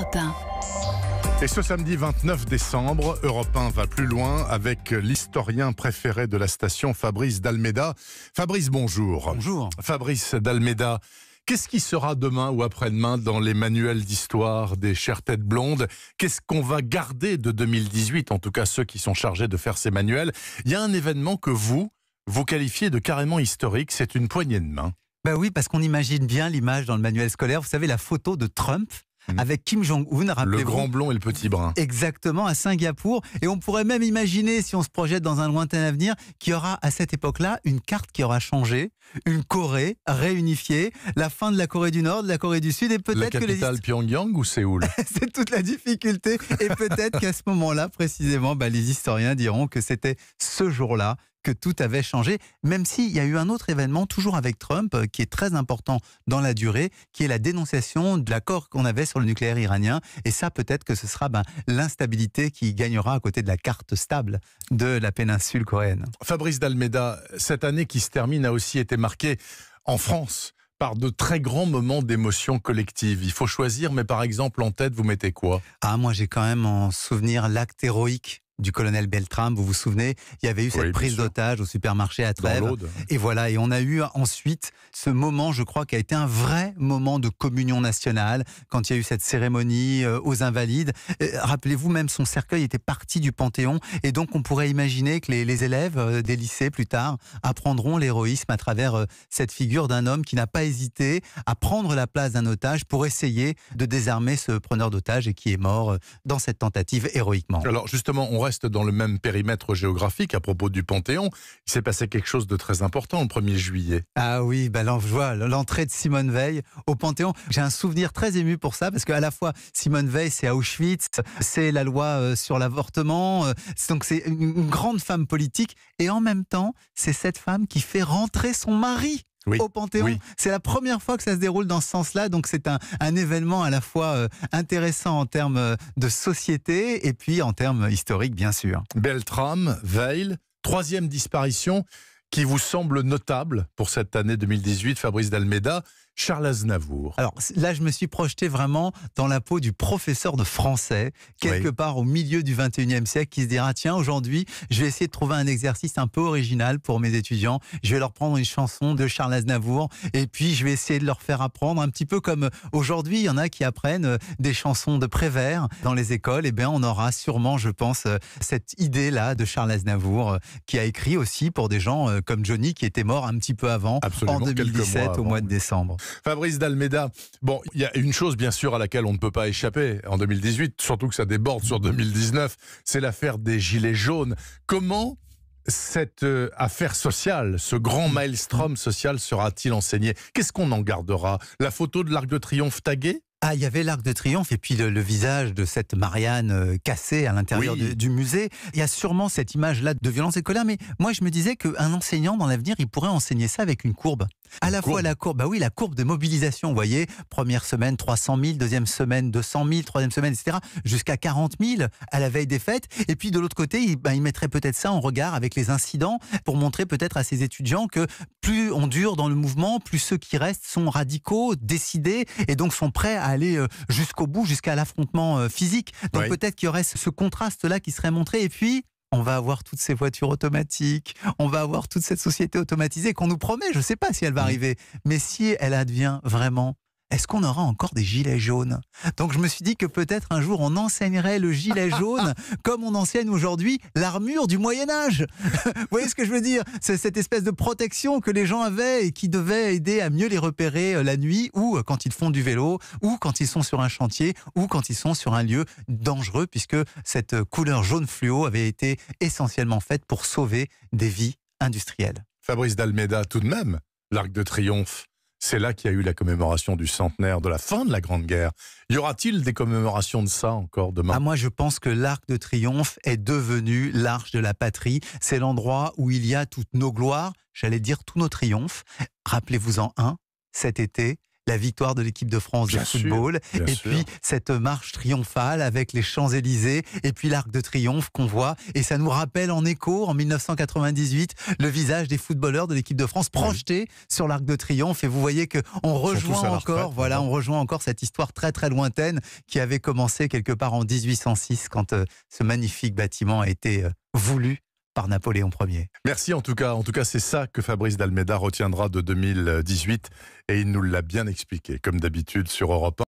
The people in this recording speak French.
Europe 1. Et ce samedi 29 décembre, Europe 1 va plus loin avec l'historien préféré de la station, Fabrice d'Almeida. Fabrice, bonjour. Bonjour. Fabrice d'Almeida, qu'est-ce qui sera demain ou après-demain dans les manuels d'histoire des chères têtes blondes? Qu'est-ce qu'on va garder de 2018, en tout cas ceux qui sont chargés de faire ces manuels? Il y a un événement que vous qualifiez de carrément historique, c'est une poignée de main. Ben oui, parce qu'on imagine bien l'image dans le manuel scolaire. Vous savez, la photo de Trump avec Kim Jong-un, rappelez-vous. Le grand blond et le petit brun. Exactement, à Singapour. Et on pourrait même imaginer, si on se projette dans un lointain avenir, qu'il y aura à cette époque-là une carte qui aura changé, une Corée réunifiée, la fin de la Corée du Nord, de la Corée du Sud, et peut-être que la capitale Pyongyang ou Séoul? C'est toute la difficulté. Et peut-être qu'à ce moment-là, précisément, les historiens diront que c'était ce jour-là que tout avait changé, même s'il y a eu un autre événement, toujours avec Trump, qui est très important dans la durée, qui est la dénonciation de l'accord qu'on avait sur le nucléaire iranien. Et ça, peut-être que ce sera l'instabilité qui gagnera à côté de la carte stable de la péninsule coréenne. Fabrice d'Almeida, cette année qui se termine a aussi été marquée en France par de très grands moments d'émotion collective. Il faut choisir, mais par exemple, en tête, vous mettez quoi? Moi j'ai quand même en souvenir l'acte héroïque du colonel Beltrame, vous vous souvenez, il y avait eu cette prise d'otage au supermarché à Trèves. Et voilà, et on a eu ensuite ce moment, je crois, qui a été un vrai moment de communion nationale, quand il y a eu cette cérémonie aux Invalides. Rappelez-vous, même son cercueil était parti du Panthéon, et donc on pourrait imaginer que les élèves des lycées, plus tard, apprendront l'héroïsme à travers cette figure d'un homme qui n'a pas hésité à prendre la place d'un otage pour essayer de désarmer ce preneur d'otage et qui est mort dans cette tentative héroïquement. Alors justement, on reste dans le même périmètre géographique à propos du Panthéon. Il s'est passé quelque chose de très important le 1er juillet. Ah oui, je vois l'entrée de Simone Veil au Panthéon. J'ai un souvenir très ému pour ça, parce qu'à la fois Simone Veil, c'est Auschwitz, c'est la loi sur l'avortement, donc c'est une grande femme politique, et en même temps, c'est cette femme qui fait rentrer son mari au Panthéon. Oui. C'est la première fois que ça se déroule dans ce sens-là, donc c'est un événement à la fois intéressant en termes de société et puis en termes historiques, bien sûr. Beltrame, Veil, 3e disparition qui vous semble notable pour cette année 2018, Fabrice d'Almeida, Charles Aznavour. Alors là, je me suis projeté vraiment dans la peau du professeur de français, quelque part au milieu du 21e siècle, qui se dira, tiens, aujourd'hui, je vais essayer de trouver un exercice un peu original pour mes étudiants. Je vais leur prendre une chanson de Charles Aznavour, et puis je vais essayer de leur faire apprendre, un petit peu comme aujourd'hui, il y en a qui apprennent des chansons de Prévert dans les écoles. Et bien, on aura sûrement, je pense, cette idée-là de Charles Aznavour, qui a écrit aussi pour des gens comme Johnny, qui était mort un petit peu avant, en 2017, au mois de décembre. Fabrice d'Almeida, bon, il y a une chose bien sûr à laquelle on ne peut pas échapper en 2018, surtout que ça déborde sur 2019, c'est l'affaire des Gilets jaunes. Comment cette affaire sociale, ce grand maelstrom social sera-t-il enseigné? Qu'est-ce qu'on en gardera? La photo de l'Arc de Triomphe tagué? Il y avait l'Arc de Triomphe et puis le visage de cette Marianne cassée à l'intérieur du musée. Il y a sûrement cette image-là de violence scolaire, mais moi je me disais qu'un enseignant dans l'avenir, il pourrait enseigner ça avec une courbe. À la fois la courbe, la courbe de mobilisation, vous voyez, première semaine 300 000, deuxième semaine 200 000, troisième semaine, etc., jusqu'à 40 000 à la veille des fêtes. Et puis de l'autre côté, il mettrait peut-être ça en regard avec les incidents pour montrer peut-être à ses étudiants que plus on dure dans le mouvement, plus ceux qui restent sont radicaux, décidés et donc sont prêts à aller jusqu'au bout, jusqu'à l'affrontement physique. Donc peut-être qu'il y aurait ce contraste-là qui serait montré. Et puis, on va avoir toutes ces voitures automatiques, on va avoir toute cette société automatisée qu'on nous promet. Je ne sais pas si elle va arriver, mais si elle advient vraiment, est-ce qu'on aura encore des gilets jaunes? Donc je me suis dit que peut-être un jour on enseignerait le gilet jaune comme on enseigne aujourd'hui l'armure du Moyen-Âge. Vous voyez ce que je veux dire? C'est cette espèce de protection que les gens avaient et qui devait aider à mieux les repérer la nuit, ou quand ils font du vélo, ou quand ils sont sur un chantier, ou quand ils sont sur un lieu dangereux, puisque cette couleur jaune fluo avait été essentiellement faite pour sauver des vies industrielles. Fabrice d'Almeida, tout de même, l'Arc de Triomphe, c'est là qu'il y a eu la commémoration du centenaire de la fin de la Grande Guerre. Y aura-t-il des commémorations de ça encore demain? Moi, je pense que l'Arc de Triomphe est devenu l'arche de la patrie. C'est l'endroit où il y a toutes nos gloires, j'allais dire tous nos triomphes. Rappelez-vous-en un, cet été, la victoire de l'équipe de France de football, et puis cette marche triomphale avec les Champs-Élysées, et puis l'Arc de Triomphe qu'on voit, et ça nous rappelle en écho, en 1998, le visage des footballeurs de l'équipe de France projeté sur l'Arc de Triomphe, et vous voyez qu'on rejoint encore, on rejoint encore cette histoire très très lointaine qui avait commencé quelque part en 1806 quand ce magnifique bâtiment a été voulu par Napoléon Ier. Merci en tout cas c'est ça que Fabrice d'Almeida retiendra de 2018 et il nous l'a bien expliqué comme d'habitude sur Europe 1.